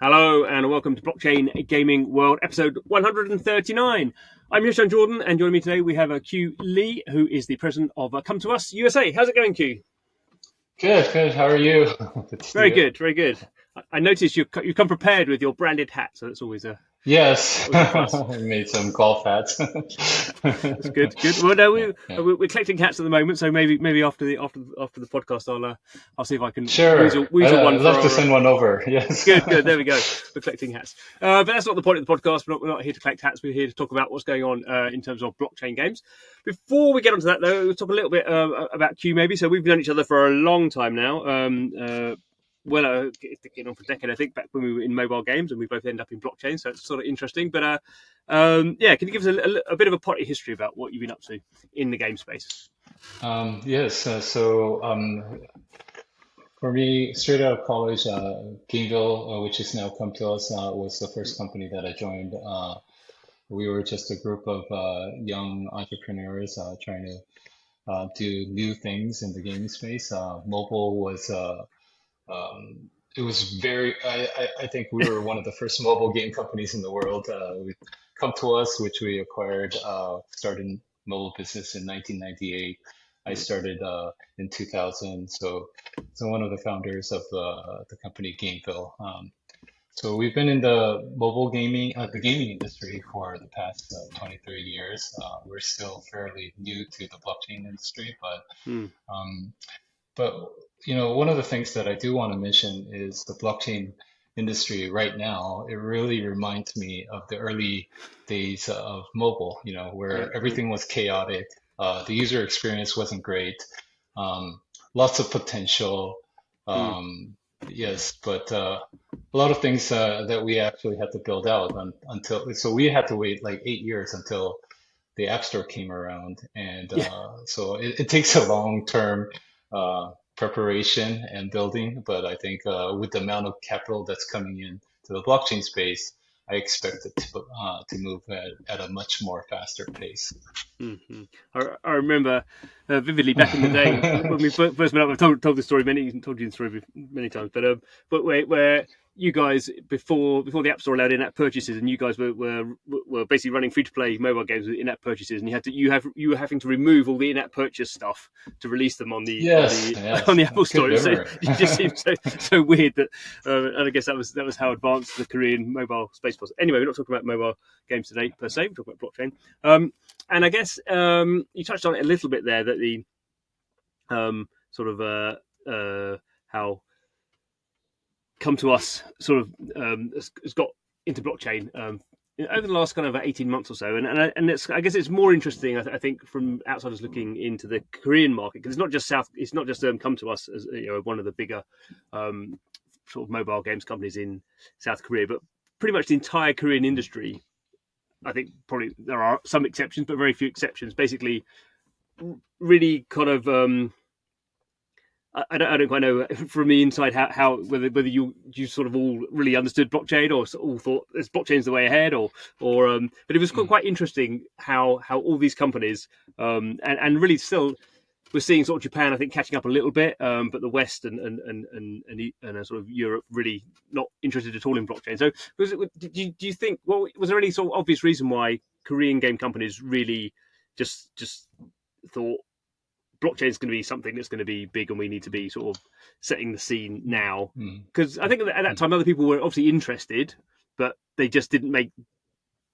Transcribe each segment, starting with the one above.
Hello and welcome to Blockchain Gaming World, episode 139. I'm your son Jordan, and joining me today we have Q Lee, who is the president of Com2uS USA. How's it going, Q? Good. How are you? Good to see Very you. good, very good. I noticed you've come prepared with your branded hat, so that's Yes, always a plus. I made some golf hats. That's good, good. Well, no, Yeah. we're collecting hats at the moment, so maybe after the podcast, I'll see if I can Sure. weasel one I'd for love to our send one over. Yes. Good, good. There we go. We're collecting hats. But that's not the point of the podcast. We're not here to collect hats. We're here to talk about what's going on in terms of blockchain games. Before we get onto that, though, we'll talk a little bit about Q, maybe. So we've known each other for a long time now. Getting on for a decade, I think, back when we were in mobile games, and we both end up in blockchain. So it's sort of interesting. But can you give us a bit of a potty history about what you've been up to in the game space? Yes. For me, straight out of college, Gameville, which is now Com2uS, was the first company that I joined. We were just a group of young entrepreneurs trying to do new things in the gaming space. Mobile was it was I think we were one of the first mobile game companies in the world. We come to us, which we acquired, started mobile business in 1998. I started in 2000, so one of the founders of the company Gameville. So we've been in the gaming industry for the past 20, 30 years. We're still fairly new to the blockchain industry, Hmm. um, but one of the things that I do want to mention is the blockchain industry right now. It really reminds me of the early days of mobile, Yeah. where everything was chaotic. The user experience wasn't great. Lots of potential. Hmm. Yes, but a lot of things that we actually had to build out so we had to wait like 8 years until the App Store came around, and Yeah. so it takes a long-term preparation and building. But I think with the amount of capital that's coming in to the blockchain space, I expect it to move at a much more faster pace. Hmm. I remember vividly back in the day when we first met up. I've told this story told you the story many times, but where you guys before the App Store allowed in-app purchases, and you guys were basically running free-to-play mobile games with in-app purchases, and you were having to remove all the in-app purchase stuff to release them on the Yes, on yes, the Apple good Store. memory. It just seems so weird that, and I guess that was how advanced the Korean mobile space was. Anyway, we're not talking about mobile games today per se. We're talking about blockchain. And I guess you touched on it a little bit there that the sort of how Com2uS sort of has got into blockchain over the last kind of 18 months or so, and I guess it's more interesting, I think, from outsiders looking into the Korean market, because it's not just Com2uS as one of the bigger sort of mobile games companies in South Korea, but pretty much the entire Korean industry. I think probably there are some exceptions, but very few exceptions. Basically, really kind of I don't quite know from the inside how whether you sort of all really understood blockchain or all thought this blockchain's the way ahead, or but it was Mm. quite interesting how all these companies and really still we're seeing sort of Japan, I think, catching up a little bit, but the West and sort of Europe really not interested at all in blockchain. So, do you think? Well, was there any sort of obvious reason why Korean game companies really just thought blockchain is going to be something that's going to be big, and we need to be sort of setting the scene now? Mm. Because I think at that Mm. time other people were obviously interested, but they just didn't make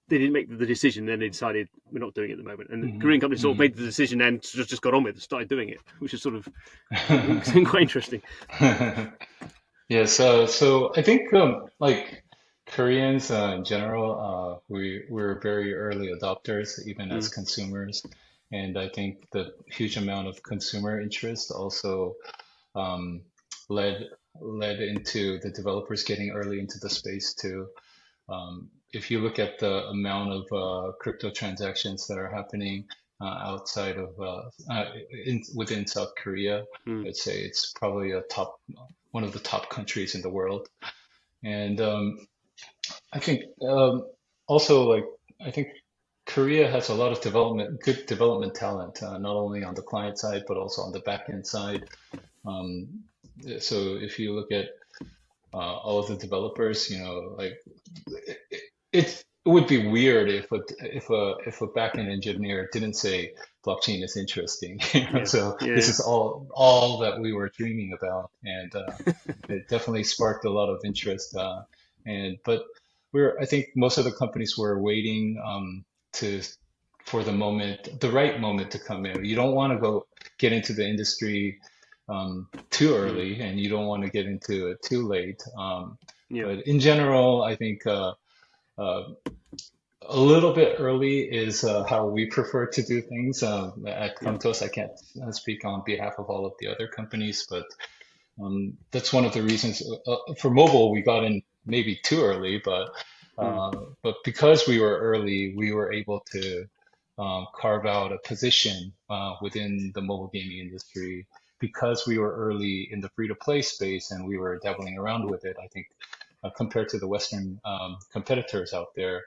the decision. Then they decided we're not doing it at the moment, and the Mhm. Korean companies sort of Mhm. made the decision and just got on with it, started doing it, which is sort of quite interesting. Yeah, so I think like Koreans in general, we're very early adopters, even as Mm, consumers, and I think the huge amount of consumer interest also um, led led into the developers getting early into the space too. If you look at the amount of crypto transactions that are happening outside of within South Korea, mm, I'd say it's probably one of the top countries in the world. And I think also like I think Korea has a lot of good development talent, not only on the client side but also on the back end side. Um, so if you look at all of the developers, like it would be weird if a backend engineer didn't say blockchain is interesting. Yeah, So this yeah, is all that we were dreaming about, and it definitely sparked a lot of interest. But I think most of the companies were waiting to for the right moment to come in. You don't want to go get into the industry too mm, early, and you don't want to get into it too late. yeah, But in general, I think uh, a little bit early is how we prefer to do things. At yeah, Com2uS, I can't speak on behalf of all of the other companies, but that's one of the reasons for mobile we got in maybe too early, mm, but because we were early, we were able to carve out a position within the mobile gaming industry because we were early in the free to play space and we were dabbling around with it. I think compared to the Western competitors out there,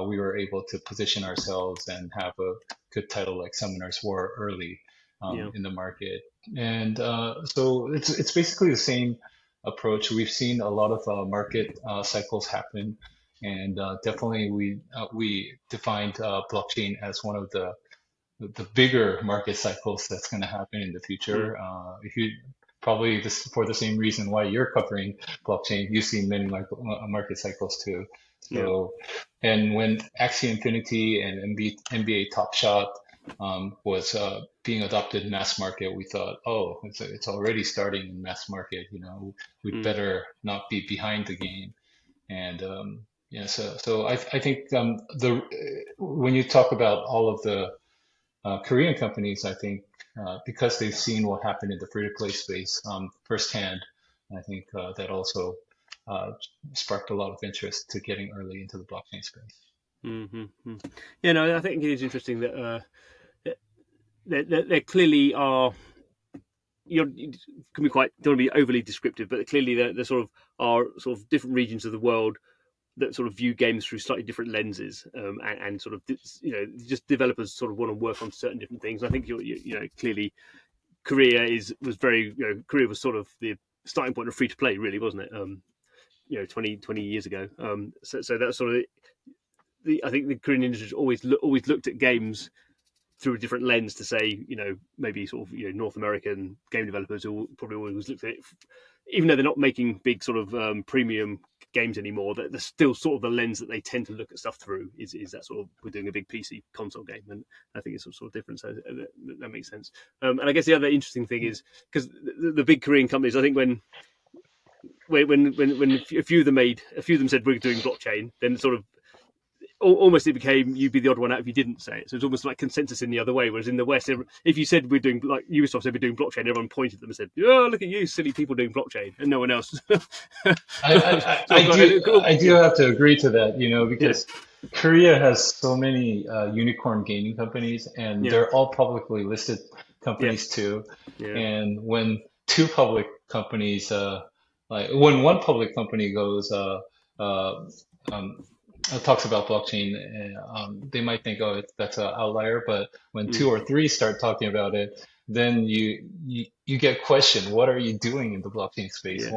we were able to position ourselves and have a good title like Summoner's War early yeah, in the market. And so it's basically the same approach. We've seen a lot of market cycles happen, and definitely we defined blockchain as one of the bigger market cycles that's going to happen in the mm, future. If you probably this for the same reason why you're covering blockchain, you see many market cycles too. yeah, So, and when Axie Infinity and NBA Top Shot was being adopted in mass market, we thought, oh, it's already starting in mass market. We'd mm, better not be behind the game. And yeah, so I think the when you talk about all of the Korean companies, I think, because they've seen what happened in the free-to-play space firsthand, I think that also uh, sparked a lot of interest to getting early into the blockchain space. mm, mm. Yeah. No, I think it is interesting that there clearly are. You can be quite don't want to be overly descriptive, but clearly there sort of are sort of different regions of the world that sort of view games through slightly different lenses, and sort of just developers sort of want to work on certain different things. I think clearly Korea was sort of the starting point of free to play, really, wasn't it? 20 years ago. So that's sort of I think the Korean industry always looked at games through a different lens to say, maybe sort of North American game developers who probably always looked at it, even though they're not making big sort of premium games anymore. They're still sort of the lens that they tend to look at stuff through. Is that sort of we're doing a big PC console game, and I think it's sort of different. So that makes sense. And I guess the other interesting thing is because the big Korean companies, I think when a few of them said we're doing blockchain, then sort of almost it became you'd be the odd one out if you didn't say it. So it's almost like consensus in the other way. Whereas in the West, if you said we're doing like Ubisoft said we're doing blockchain, everyone pointed at them and said, "Oh, look at you, silly people doing blockchain," and no one else. I do Yeah, have to agree to that, yeah, because Korea has so many unicorn gaming companies, and yeah, they're all publicly listed companies yes, too. yeah, And when two public companies, like when one public company goes, uh, um, talks about blockchain, they might think, oh, that's an outlier. But when mm, two or three start talking about it, then you get questioned. What are you doing in the blockchain space? yeah,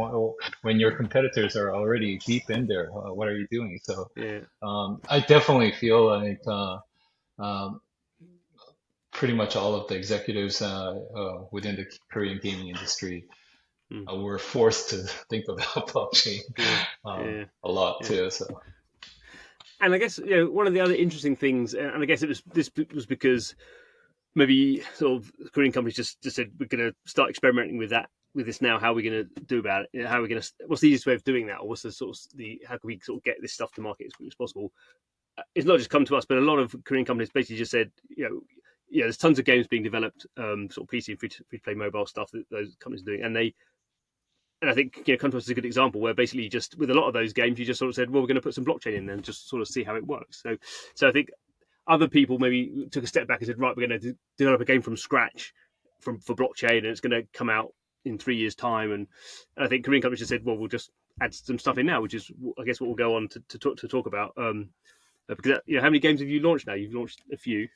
When your competitors are already deep in there, what are you doing? So yeah. I definitely feel like um, pretty much all of the executives within the Korean gaming industry Mm, were forced to think about blockchain yeah, yeah, a lot yeah. too. So And I guess one of the other interesting things, and I guess this was because maybe sort of Korean companies just said we're going to start experimenting with this now. How are we going to do about it? How are we going to? What's the easiest way of doing that? Or what's the sort of the how can we sort of get this stuff to market as quickly as possible? It's not just come2uS, but a lot of Korean companies basically just said, there's tons of games being developed, sort of PC and free to play mobile stuff that those companies are doing, and I think come2uS is a good example where basically just with a lot of those games, you just sort of said, well, we're going to put some blockchain in there and just sort of see how it works. So I think other people maybe took a step back and said, right, we're going to develop a game from scratch for blockchain, and it's going to come out in 3 years' time. And I think Korean companies just said, well, we'll just add some stuff in now, which is, I guess, what we'll go on to talk about. Because how many games have you launched now? You've launched a few.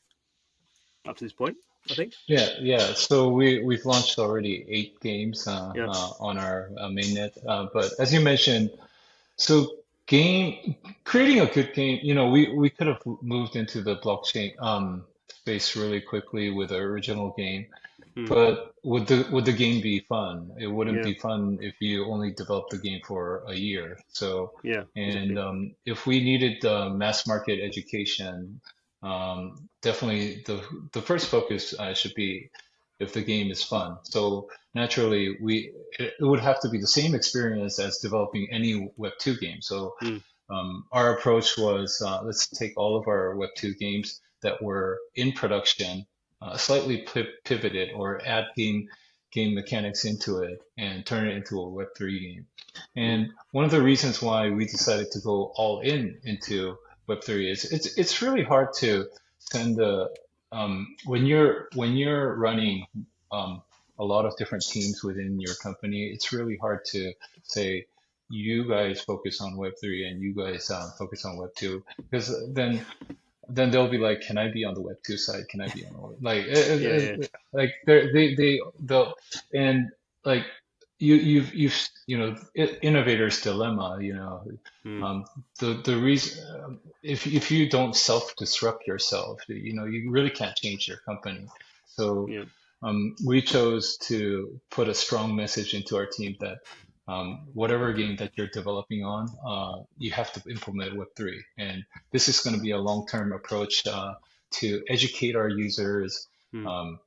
up to this point, I think. Yeah. So we've launched already 8 games Yeah. on our mainnet. But as you mentioned, so game creating a good game, we could have moved into the blockchain space really quickly with our original game. Mm. But would the game be fun? It wouldn't Yeah. be fun if you only developed the game for a year. So, Yeah. and Exactly. if we needed mass market education, definitely the first focus should be if the game is fun. So naturally, it would have to be the same experience as developing any Web2 game. So Mm. our approach was let's take all of our Web2 games that were in production, slightly pivot it or add game mechanics into it and turn it into a Web3 game. Mm. And one of the reasons why we decided to go all in into Web3 is it's really hard to send a when you're running um, a lot of different teams within your company, it's really hard to say you guys focus on Web3 and you guys focus on Web2 because then they'll be like, can I be on the Web2 side? Can I be on the Yeah. Yeah. like they'll and like innovator's dilemma, Mm. um, the reason if you don't self-disrupt yourself, you really can't change your company. So Yeah. we chose to put a strong message into our team that whatever game that you're developing on, you have to implement Web3. And this is going to be a long-term approach to educate our users. Mm. Um,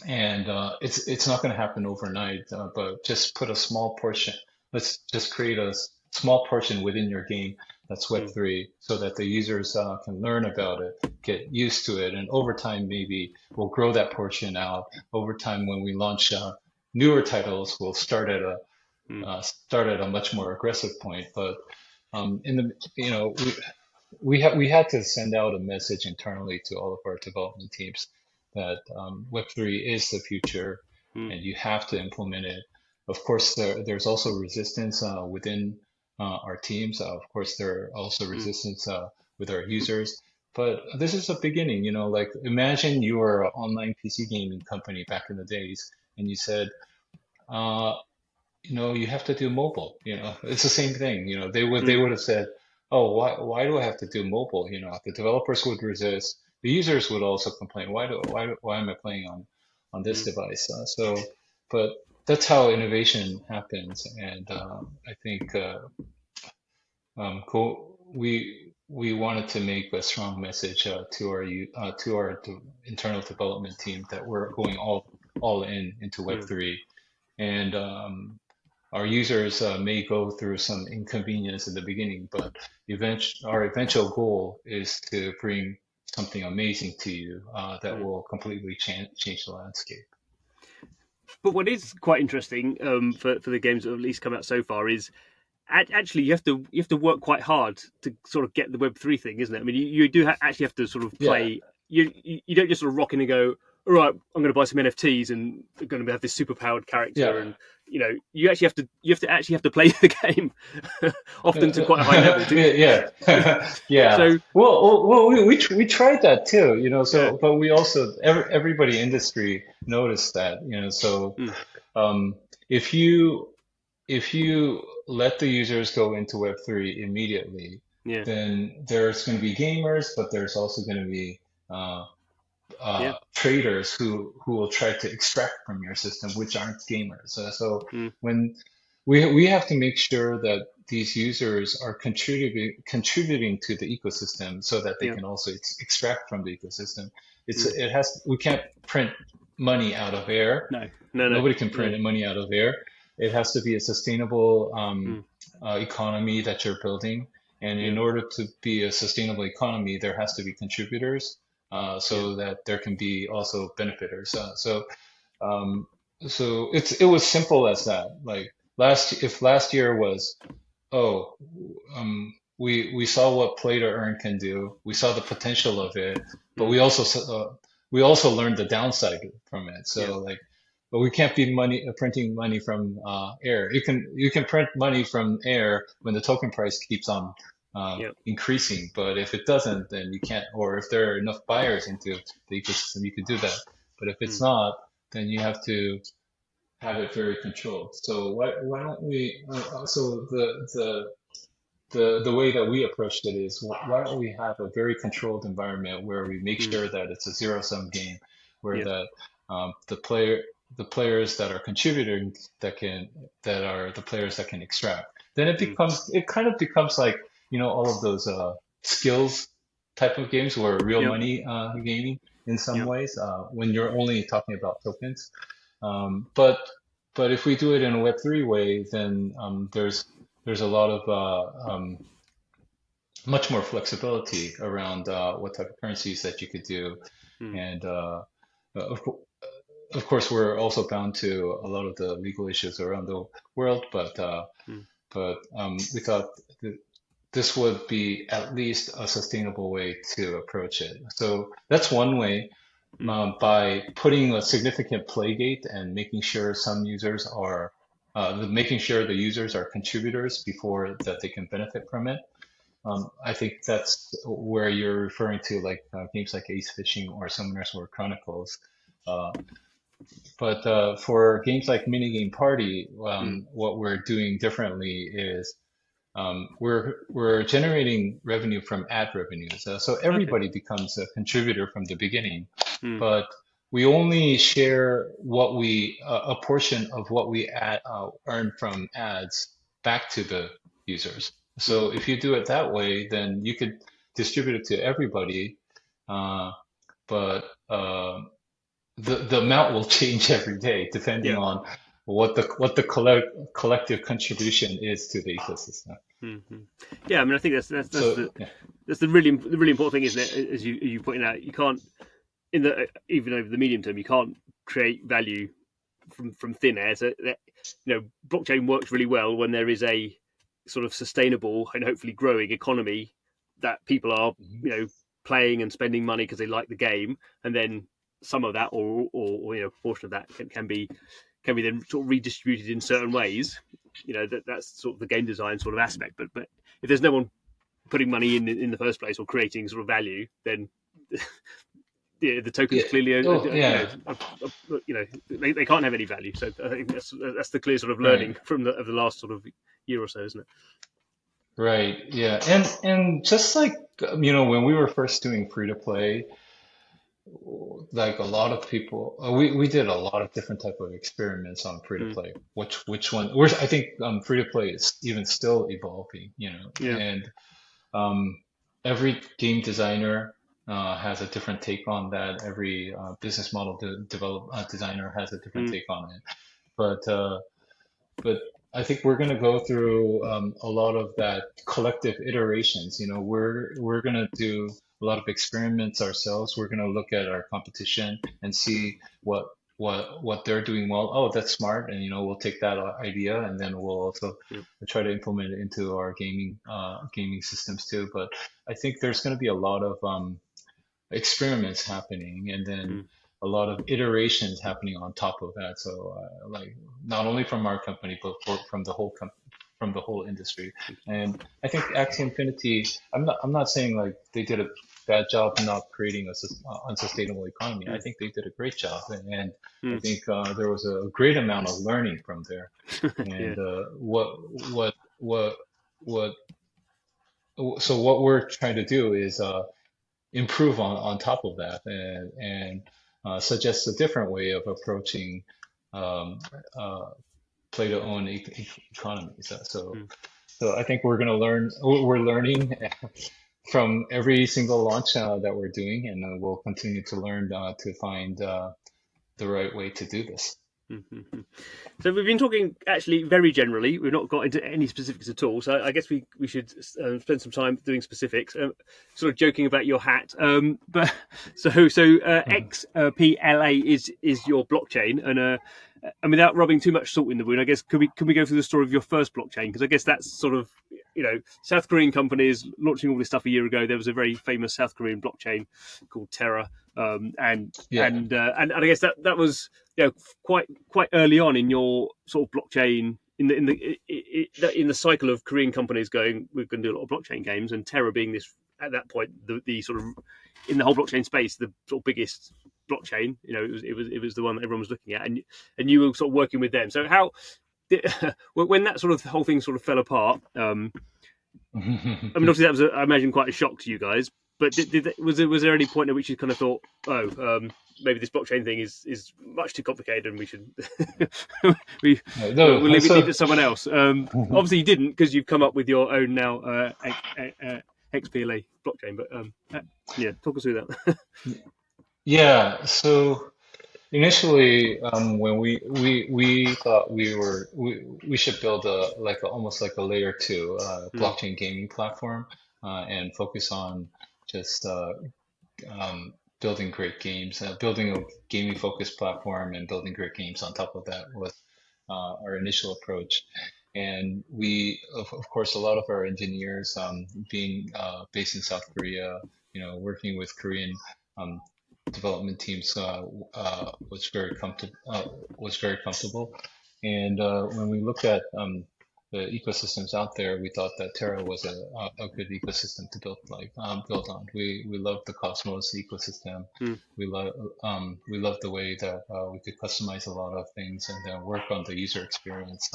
and it's not going to happen overnight, but just put a small portion. Let's just create a small portion within your game that's Mm. Web3 so that the users can learn about it, get used to it, and over time maybe we'll grow that portion out. Over time, when we launch newer titles, we'll Mm. start at a much more aggressive point. But in the we had to send out a message internally to all of our development teams that Web3 is the future Mm. and you have to implement it. Of course, there's also resistance within our teams. Of course, there are also Mm. resistance with our users. But this is a beginning, like imagine you were an online PC gaming company back in the days and you said, uh, you have to do mobile. It's the same thing. They Mm. would have said, "Oh, why do I have to do mobile?" The developers would resist. The users would also complain, "Why am I playing on this Mm. device?" But that's how innovation happens, and I think we wanted to make a strong message to our internal development team that we're going all in into Mm. Web3, and our users may go through some inconvenience in the beginning, but our eventual goal is to bring something amazing to you that Mm. will completely change the landscape. But what is quite interesting for the games that have at least come out so far is actually you have to work quite hard to sort of get the Web3 thing, isn't it? I mean, you do actually have to sort of Yeah. play. You don't just sort of rock in and go, all right, I'm going to buy some NFTs and I'm going to have this super powered character, Yeah. and you actually have to play the game, often to quite a high level. Yeah. Yeah. So Well, we tried that too, yeah. but we also, everybody industry noticed that, so Mm. um, if you if you let the users go into Web3 immediately, Yeah. then there's going to be gamers, but there's also going to be uh, Yeah. traders who will try to extract from your system, which aren't gamers. So Mm. when we have to make sure that these users are contributing to the ecosystem so that they Yeah. can also extract from the ecosystem. Mm. We can't print money out of air. No. No. No. Nobody can No. print money out of air. It has to be a sustainable Mm. economy that you're building. And Yeah. in order to be a sustainable economy, there has to be contributors Yeah. so that there can be also benefiters. Um, so it was simple as that. Like if last year was, oh, we saw what play to earn can do. We saw the potential of it, but Mm. we also learned the downside from it. Yeah. So like, but we can't be printing money from air. You can print money from air when the token price keeps on Yeah. increasing. But if it doesn't, then you can't, or if there are enough buyers into the ecosystem, you could do that. But if it's Mm. not, then you have to have it very controlled. So why don't we, so the way that we approached it is why don't we have a very controlled environment where we make Mm. sure that it's a zero-sum game, where Yeah. the players that are contributing that are the players that can extract. Then Mm. it kind of becomes like all of those skills type of games where real Yeah. money gaming in some Yeah. ways when you're only talking about tokens. But if we do it in a Web3 way, then there's a lot of much more flexibility around what type of currencies that you could do, Mm. and of, co- of course we're also bound to a lot of the legal issues around the world. But Mm. we thought that this would be at least a sustainable way to approach it. So that's one way, Mm. by putting a significant play gate and making sure some users are making sure the users are contributors before that they can benefit from it. I think that's where you're referring to, like games like Ace Fishing or Summoners War Chronicles. Uh, but for games like Minigame Party, Mm. what we're doing differently is we're generating revenue from ad revenues. So Okay. everybody becomes a contributor from the beginning, Mm. but we only share a portion of what we earn from ads back to the users. Mm. So if you do it that way, then you could distribute it to everybody, uh, but the amount will change every day depending Yeah. on what the collective contribution is to the ecosystem. Mm-hmm. Yeah, I mean, I think So yeah. that's the really important thing, isn't it? As you pointed out, you can't in the even over the medium term, you can't create value from thin air. So that, blockchain works really well when there is a sort of sustainable and hopefully growing economy that people are Mhm. you know playing and spending money because they like the game, and then some of that or a portion of that can be then sort of redistributed in certain ways. That's sort of the game design sort of aspect. But if there's no one putting money in the first place or creating sort of value, then the tokens Yeah. clearly Oh, yeah. they can't have any value. So I think that's the clear sort of Right. learning from of the last sort of year or so, isn't it? Right. Yeah. And just like when we were first doing free to play, like a lot of people, we did a lot of different type of experiments on free to Mm. play. Which one? Where's I think free to play is even still evolving. Yeah. And every game designer has a different take on that. Every business model designer has a different Mm. take on it. But I think we're going to go through a lot of that collective iterations. We're going to do a lot of experiments ourselves. We're going to look at our competition and see what they're doing well. Oh, that's smart, and we'll take that idea, and then we'll also Yeah. try to implement it into our gaming systems too. But I think there's going to be a lot of experiments happening, and then Mm. a lot of iterations happening on top of that. So like not only from our company, but from the whole from the whole industry. And I think Axie Infinity, I'm not saying like they did a bad job not creating unsustainable economy. I Mm. think they did a great job, and I Mm. think there was a great amount of learning from there. Yeah. And what what so what we're trying to do is improve on top of that, and suggest a different way of approaching um, uh, play to own economies. Mm. So I think we're learning from every single launch that we're doing, and we'll continue to learn to find the right way to do this. Mm-hmm. So we've been talking actually very generally. We've not got into any specifics at all. So I guess we should spend some time doing specifics. Sort of joking about your hat, but XPLA is your blockchain, and without rubbing too much salt in the wound, I guess can we go through the story of your first blockchain? Because I guess that's sort of South Korean companies launching all this stuff a year ago. There was a very famous South Korean blockchain called Terra, Yeah. and I guess that was quite early on in your sort of blockchain in the cycle of Korean companies going, we're going to do a lot of blockchain games, and Terra being this at that point the sort of in the whole blockchain space the sort of biggest blockchain. It was the one that everyone was looking at, and you were sort of working with them. So how when that sort of whole thing sort of fell apart, I mean, obviously that was, I imagine, quite a shock to you guys. But was there any point at which you kind of thought, maybe this blockchain thing is much too complicated, and we should we'll No, leave it so to someone else? Obviously, you didn't, because you've come up with your own now XPLA blockchain. But yeah, talk us through that. yeah, so initially, when we thought we should build almost like a layer two Mm, blockchain gaming platform, and focus on just um, building great games, building a gaming focused platform and building great games on top of that was our initial approach. And of course, a lot of our engineers, being based in South Korea, working with Korean um, development teams, was very comfortable. And when we looked at the ecosystems out there, we thought that Terra was a good ecosystem to build on. We love the Cosmos ecosystem. mm, We love the way that we could customize a lot of things and then work on the user experience.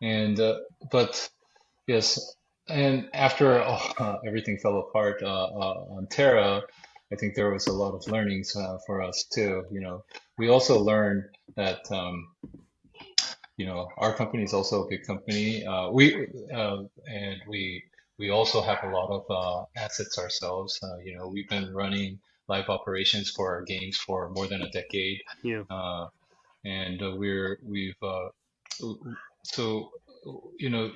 And but yes, and after everything fell apart on Terra, I think there was a lot of learnings for us too. We also learned that our company is also a big company. We also have a lot of assets ourselves. We've been running live operations for our games for more than a decade, yeah. uh, and we've so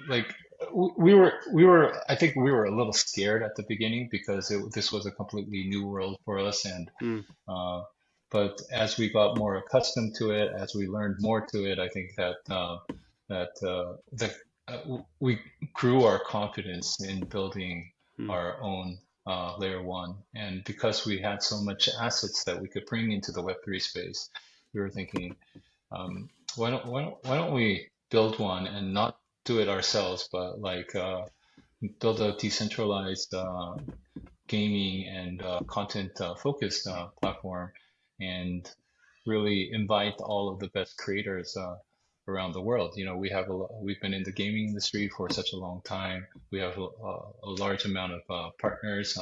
like we were I think we were a little scared at the beginning because this was a completely new world for us, and Mm, uh, but as we got more accustomed to it, as we learned more to it, I think that we grew our confidence in building mm, our own layer one. And because we had so much assets that we could bring into the Web3 space, we were thinking, why don't we build one and not do it ourselves, but build a decentralized gaming and content focused platform, and really invite all of the best creators around the world. We've been in the gaming industry for such a long time. We have a large amount of partners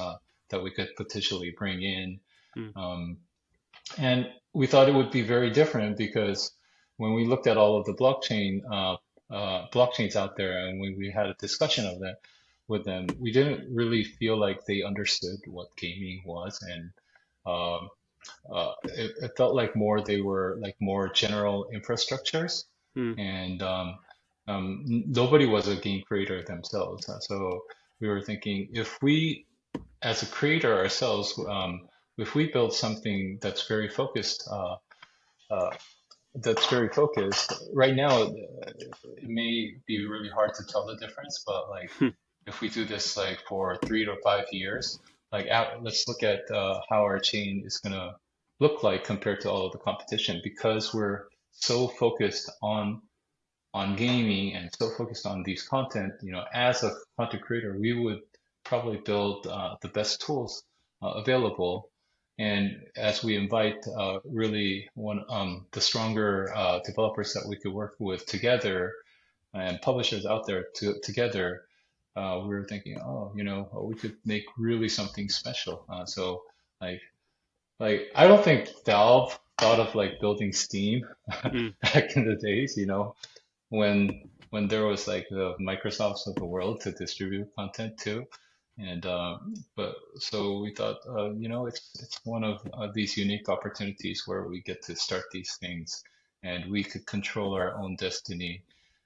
that we could potentially bring in. mm, Um, and we thought it would be very different because when we looked at all of the blockchains out there, and when we had a discussion of that with them, we didn't really feel like they understood what gaming was, and um, it felt like they were like more general infrastructures, mm, and nobody was a game creator themselves. So we were thinking, if we, as a creator ourselves, if we build something uh, that's very focused. Right now, it may be really hard to tell the difference, but like mm, if we do this like for 3 to 5 years, let's look at how our chain is gonna look like compared to all of the competition, because we're so focused on gaming and so focused on these content. As a content creator, we would probably build the best tools available. And as we invite really the stronger developers that we could work with together, and publishers out there together, we were thinking, we could make really something special. So like I don't think Valve thought of like building Steam mm, back in the days, when there was like the Microsofts of the world to distribute content to. And but so we thought, it's one of these unique opportunities where we get to start these things, and we could control our own destiny.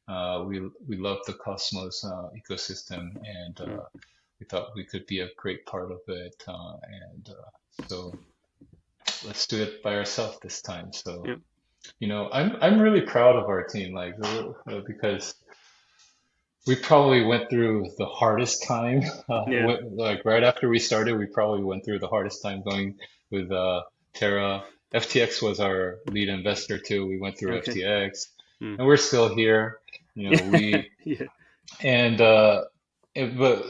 We love the Cosmos ecosystem, and mm, we thought we could be a great part of it. And so let's do it by ourselves this time. So yeah. I'm really proud of our team, like because we probably went through the hardest time. Yeah. Like right after we started, we probably went through the hardest time going with Terra. FTX was our lead investor too. We went through Okay. FTX. Mm. and we're still here. We Yeah. and but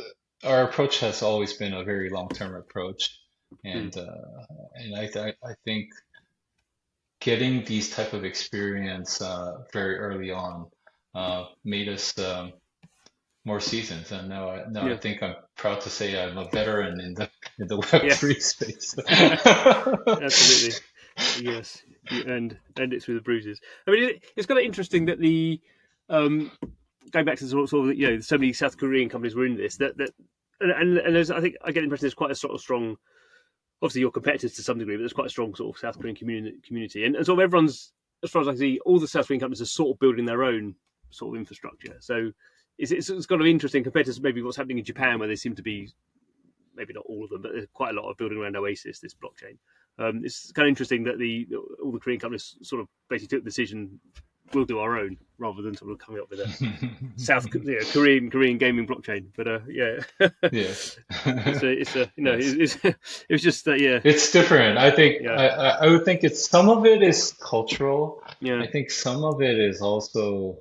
our approach has always been a very long-term approach, Mm. and I think getting these type of experience very early on made us more seasons, and now I Yeah. think I'm proud to say I'm a veteran in the Yes. Web3 space. Absolutely. Yes. You earned it through the bruises. I mean, it's kind of interesting that the um, going back to sort of so many South Korean companies were in this that and there's, I think I get the impression there's quite a sort of strong, obviously your competitors to some degree, but there's quite a strong sort of South Korean community, and sort of everyone's, as far as I see, all the South Korean companies are sort of building their own sort of infrastructure. So it's kind of interesting compared to maybe what's happening in Japan, where they seem to be, maybe not all of them, but there's quite a lot of building around Oasis, this blockchain. It's kind of interesting that all the Korean companies sort of basically took the decision, we'll do our own, rather than sort of coming up with a Korean gaming blockchain. But yeah, Yes. it's Yes. it's just that, yeah, It's different. I think yeah, I would think it's some of it is cultural. yeah, I think some of it is also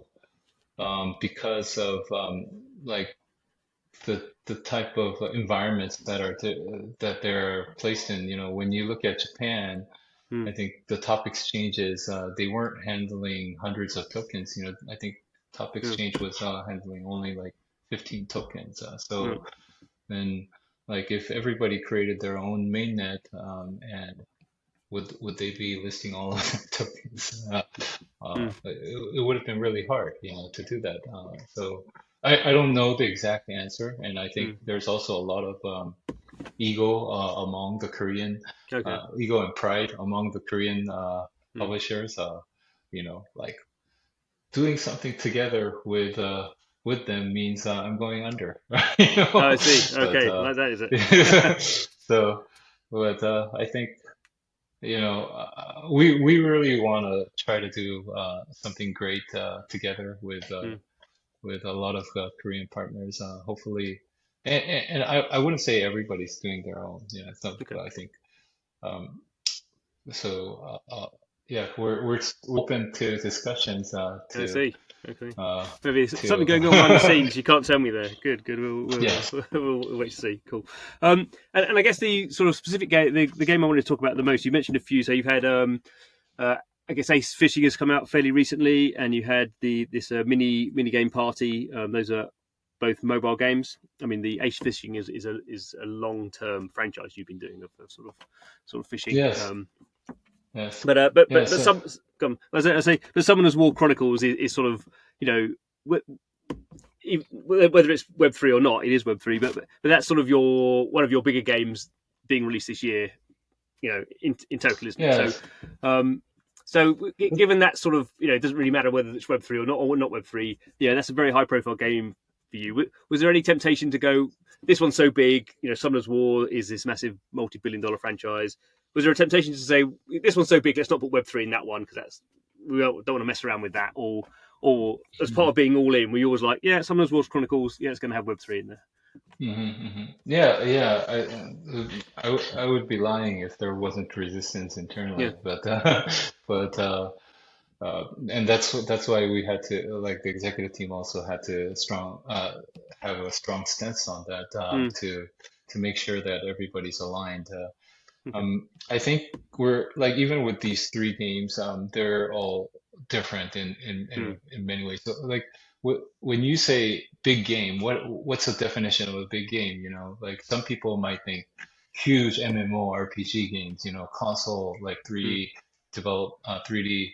because of like the type of environments that they're placed in. When you look at Japan, mm, I think the top exchanges they weren't handling hundreds of tokens. I think top yeah, exchange was handling only like 15 tokens. yeah, So then, like if everybody created their own mainnet, and would they be listing all of the tokens? mm, It would have been really hard, to do that. So I don't know the exact answer, and I think mm. there's also a lot of ego among the Korean, Okay, ego and pride among the Korean mm. publishers. Like doing something together with them means I'm going under, Oh, I see. But Okay, like that is it. so, but I think we really want to try to do something great together Mm, with a lot of Korean partners. Hopefully, and I wouldn't say everybody's doing their own. okay, But I think um, so. Yeah, we're open to discussions I see. Okay. uh, Maybe there's something to going on behind the scenes you can't tell me there. Good, good. yes. We'll wait to see. Cool. And I guess the sort of specific game, the game I wanted to talk about the most, you mentioned a few. So you've had, uh, I guess Ace Fishing has come out fairly recently, and you had this mini game party. Those are both mobile games. I mean, the Ace Fishing is a long term franchise you've been doing of sort of fishing. Yes. Yes. But Yes. some, as I say, but Summoner's War Chronicles is sort of, you know, whether it's Web3 or not, it is Web3. But that's sort of one of your bigger games being released this year, in total, isn't it? So, Yes. um, given that sort of, it doesn't really matter whether it's Web3 or not Web3. Yeah, that's a very high profile game for you. Was there any temptation to go, this one's so big, Summoner's War is this massive multi-billion-dollar franchise? Was there a temptation to say, this one's so big, let's not put Web3 in that one because we don't want to mess around with that? Or as part of being all in, were you always like, yeah, Summoner's War Chronicles, yeah, it's going to have Web3 in there? Yeah, yeah. I would be lying if there wasn't resistance Yeah. internally, but but and that's why we had to, like, the executive team also had to have a strong stance on that, Mm, to make sure that everybody's aligned. okay. I think we're like, even with these three games, they're all different Mm, in many ways. So like when you say big game, what's the definition of a big game? Like some people might think huge MMORPG games, console like mm, 3D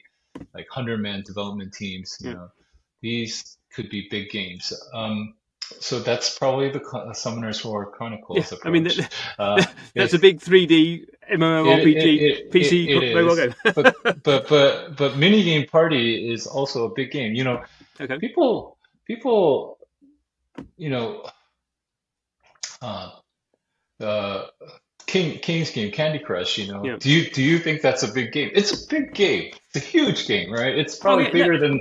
like 100-man development teams, yeah. these could be big games. So that's probably the Summoners War Yeah, Chronicles I mean approach. that's a It's big 3D MMORPG PC it mobile is, game. but mini game party is also a big game. Okay. People, you know, uh, uh, King's game, Candy Crush. Yeah. Do you think that's a big game? It's a big game. It's a huge game, right? It's Oh probably yeah. No.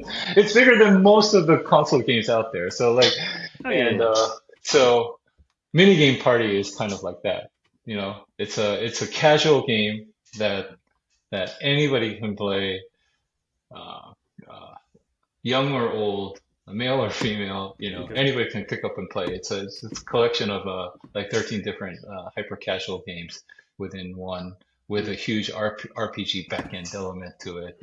bigger than most of the console games out there. So like, Oh yeah. and Yeah. so mini game party is kind of like that. It's a casual game that anybody can play. Uh, uh, young or old, male or female, Okay. anybody can pick up and play. It's a collection of like 13 different hyper casual games within one, with Mm. a huge RPG backend element to it,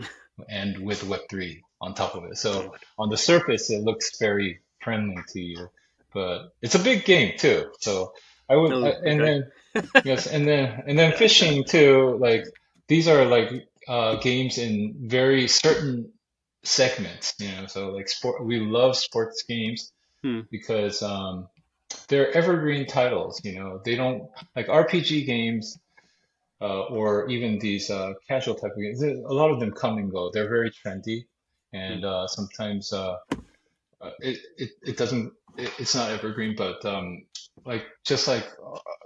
and with Web3 on top of it. So Right. on the surface, it looks very friendly to you, but it's a big game too. So Oh, and okay. then yes, and then fishing too. Like these are like games in very certain segments, so like sport, we love sports games Hmm. because they're evergreen titles, they don't like RPG games, or even these casual type of games. A lot of them come and go. They're very trendy, Hmm. and sometimes it doesn't, it's not evergreen, but like just like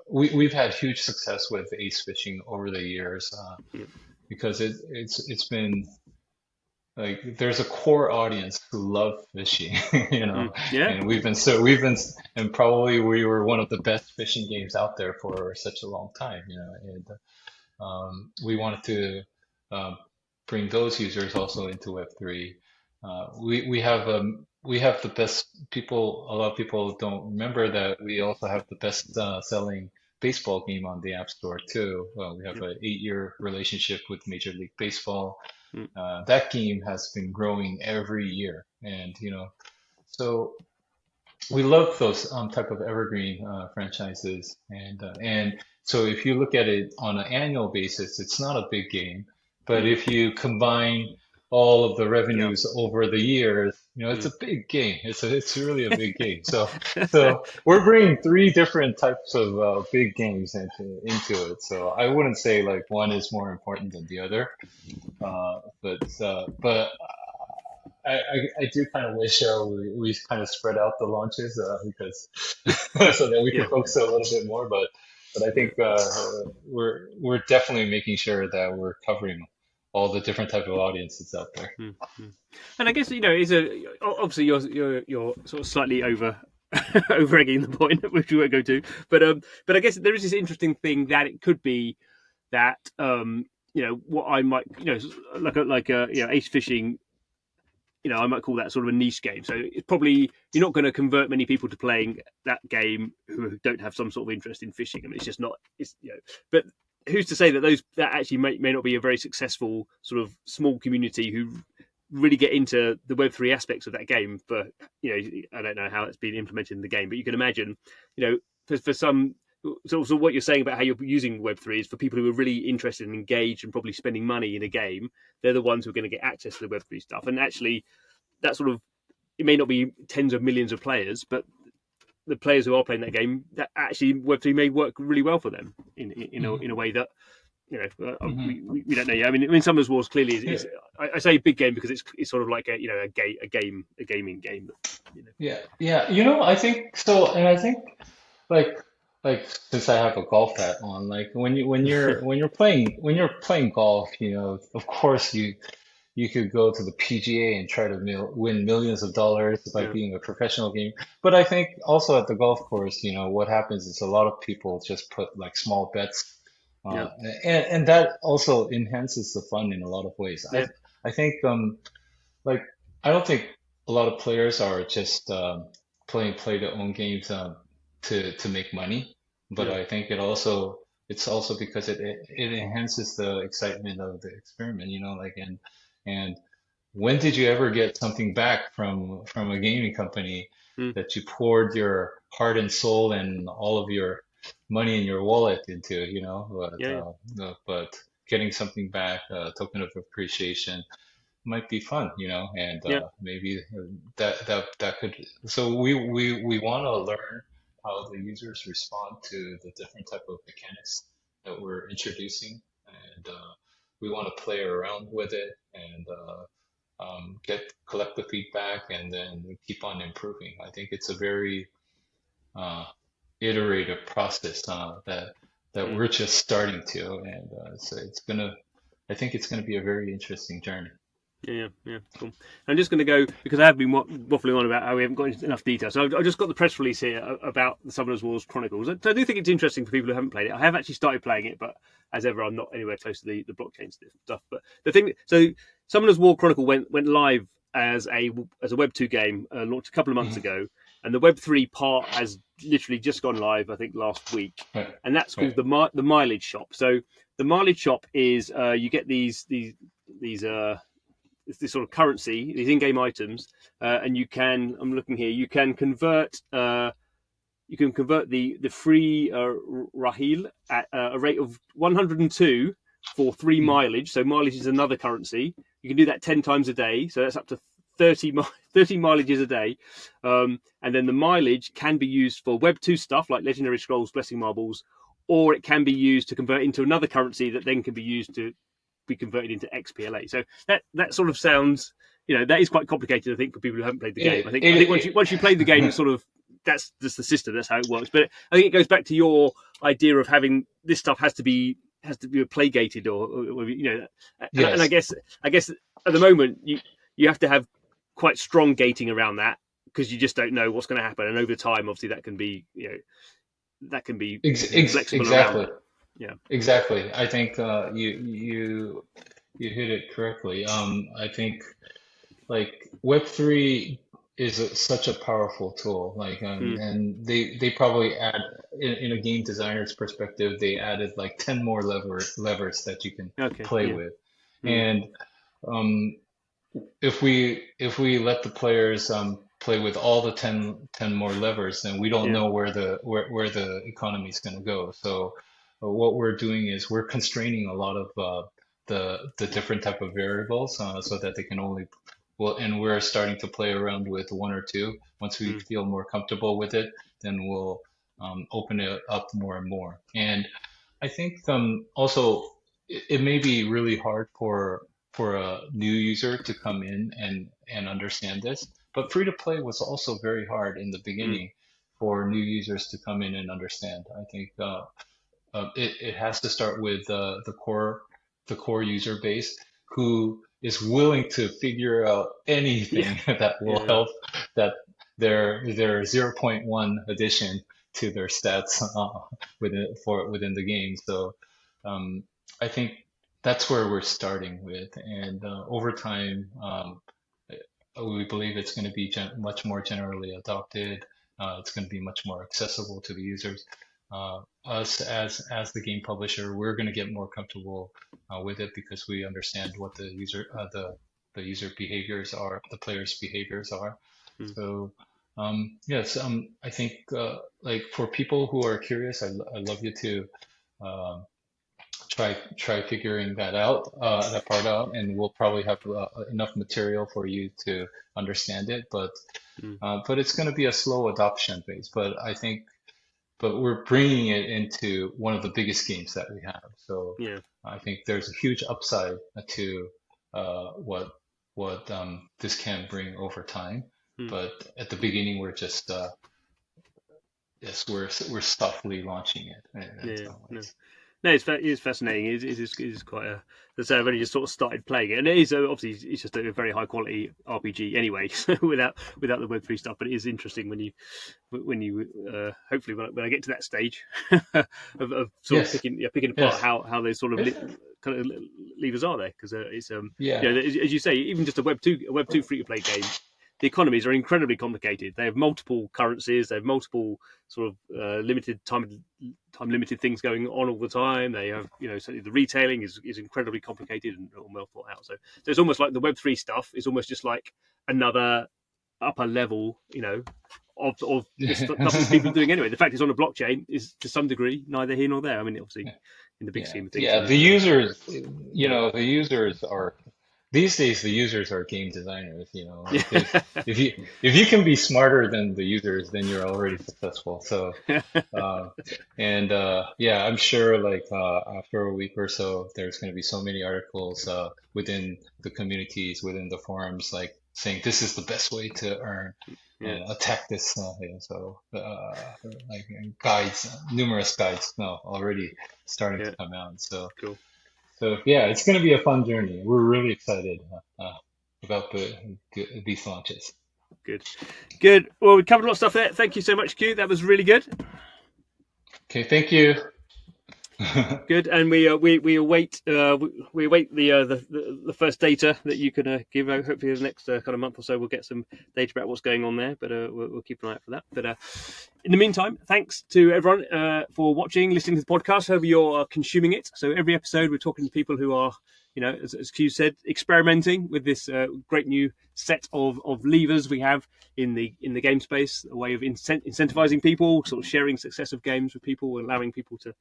we've had huge success with ace fishing over the years, Yeah. because it's been like there's a core audience who love fishing, Hmm. Yeah. and and probably we were one of the best fishing games out there for such a long time, and we wanted to um, bring those users also into Web3. We have the best people. A lot of people don't remember that we also have the best selling baseball game on the App Store too. We have Yeah. an 8-year relationship with Major League Baseball. Hmm. That game has been growing every year, and so we love those type of evergreen franchises, and so if you look at it on an annual basis, it's not a big game, but Hmm. if you combine all of the Yeah. revenues over the years, it's Hmm. a big game. It's really a big game. So we're bringing three different types of big games into it. So I wouldn't say like one is more important than the other, but I do kind of wish we kind of spread out the launches, because so that we Yeah. could focus a little bit more. But I Yeah. think we're definitely making sure that we're covering all the different type of audiences out there. Hmm. Hmm. And I guess it's obviously you're sort of slightly over egging the point, which we won't go to. But I guess there is this interesting thing that it could be that what I might like ace fishing, I might call that sort of a niche game. So it's probably you're not going to convert many people to playing that game who don't have some sort of interest in fishing. I mean, it's just not. But who's to say that those that actually may not be a very successful sort of small community who really get into the Web3 aspects of that game. For I don't know how it's been implemented in the game, but you can imagine, for some. So what you're saying about how you're using Web3 is for people who are really interested and engaged and probably spending money in a game. They're the ones who are going to get access to the Web3 stuff. And actually, that sort of it may not be tens of millions of players, but the players who are playing that game, that actually Web3 may work really well for them in a way that Hmm. we don't know yet. I mean, Summoners Wars clearly Yeah, I say big game because it's sort of like a gaming game. yeah, yeah. I think so, and I think like like since I have a golf hat on, like when you're playing golf, of course you could go to the PGA and try to win millions of dollars by Yeah, being a professional game. But I think also at the golf course, what happens is a lot of people just put like small bets, yeah, uh, and that also enhances the fun in a lot of ways. yeah, I think like I don't think a lot of players are just playing play to own games to make money, but yeah, I think it's also because it enhances the excitement of the experiment, like and when did you ever get something back from a gaming company mm, that you poured your heart and soul and all of your money in your wallet into, yeah, yeah, but getting something back, a token of appreciation might be fun, and yeah, maybe that could. So we want to learn how the users respond to the different type of mechanics that we're introducing, and we want to play around with it and collect the feedback and then keep on improving. I think it's a very uh, iterative process that mm, we're just starting to, and so I think it's gonna be a very interesting journey. yeah. Cool. I'm just going to go because I have been waffling on about how we haven't got enough detail. So I've just got the press release here about the Summoners Wars Chronicles. So I do think it's interesting for people who haven't played it. I have actually started playing it, but as ever, I'm not anywhere close to the blockchain stuff. But the thing, so Summoners War Chronicle went live as a Web 2 game, launched a couple of months ago, and the Web 3 part has literally just gone live, I think, last week, Right. and that's called Right. the mileage shop. So the mileage shop is you get these this sort of currency, these in-game items, and you can. I'm looking here. You can convert. You can convert the free rahil at a rate of 102 for 3 mileage. So mileage is another currency. You can do that 10 times a day. So that's up to 30 mileages a day. And then the mileage can be used for Web 2 stuff like Legendary Scrolls, Blessing Marbles, or it can be used to convert into another currency that then can be used to be converted into XPLA. So that sort of sounds, that is quite complicated, I think, for people who haven't played the game. I think once you play the game, it's sort of, that's just the system, that's how it works. But I think it goes back to your idea of having this stuff has to be play gated, or Yes. and I guess at the moment you have to have quite strong gating around that, because you just don't know what's going to happen, and over time, obviously, that can be flexible Exactly. around that. Yeah, Exactly. I think you hit it correctly. I think like Web3 is such a powerful tool. Like, and they probably add in a game designer's perspective, they added like 10 more levers that you can okay, play yeah, with. And um, if we let the players play with all the 10 more levers, then we don't yeah, know where the economy is going to go. So what we're doing is we're constraining a lot of the different type of variables so that they can only and we're starting to play around with one or two. Once we feel more comfortable with it, then we'll open it up more and more. And I think also it may be really hard for a new user to come in and understand this, but free to play was also very hard in the beginning for new users to come in and understand. I think it has to start with the core user base who is willing to figure out anything that will yeah, help that their zero point 0.1 addition to their stats within the game. So I think that's where we're starting with, and over time, we believe it's going to be much more generally adopted. It's going to be much more accessible to the users. Us as the game publisher, we're going to get more comfortable with it because we understand what the user behaviors are, the players' behaviors are. So yes, I think like for people who are curious, I'd love you to try figuring that part out, and we'll probably have enough material for you to understand it. But it's going to be a slow adoption phase. But we're bringing it into one of the biggest games that we have. So yeah. I think there's a huge upside to what this can bring over time. But at the beginning, we're just yes, we're softly launching it in Yeah, some no, ways. no, it's fascinating. It is quite a. As I say, I've only just sort of started playing it, and it is obviously it's just a very high quality RPG anyway, so without the Web3 stuff. But it is interesting when you hopefully when I get to that stage of sort of Yes, picking apart yes, how those sort of yes, kind of levers are there, because it's yeah. as you say, even just a Web2 free to play game, the economies are incredibly complicated. They have multiple currencies. They have multiple sort of limited time limited things going on all the time. They have, certainly the retailing is incredibly complicated and well thought out. So it's almost like the Web3 stuff is almost just like another upper level, of the stuff that people are doing anyway. The fact it's on a blockchain is to some degree neither here nor there. I mean, obviously, in the big Yeah, scheme of things, yeah. it The is. users, Yeah, the users are these days. The users are game designers. yeah, If you can be smarter than the users, then you're already successful. So, uh, and yeah, I'm sure like after a week or so, there's going to be so many articles within the communities, within the forums, like saying this is the best way to earn yeah. and attack this. So, like guides, numerous guides, no, already starting to Yeah. come out. So, Cool. yeah, it's going to be a fun journey. We're really excited about these launches. Good. Good. Well, we covered a lot of stuff there. Thank you so much, Q. That was really good. Okay, thank you. Good, and we await the first data that you can give. Hopefully, the next kind of month or so, we'll get some data about what's going on there. But we'll keep an eye out for that. But in the meantime, thanks to everyone for watching, listening to the podcast, however you're consuming it. So every episode, we're talking to people who are, as Q said, experimenting with this great new set of levers we have in the game space, a way of incentivizing people, sort of sharing success of games with people, allowing people to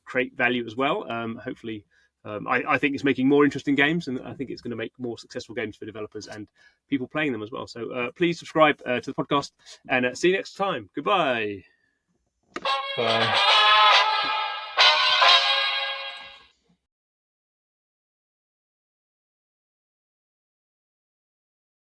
create value as well. Hopefully, I think it's making more interesting games, and I think it's going to make more successful games for developers and people playing them as well. So please subscribe to the podcast, and see you next time. Goodbye. Bye.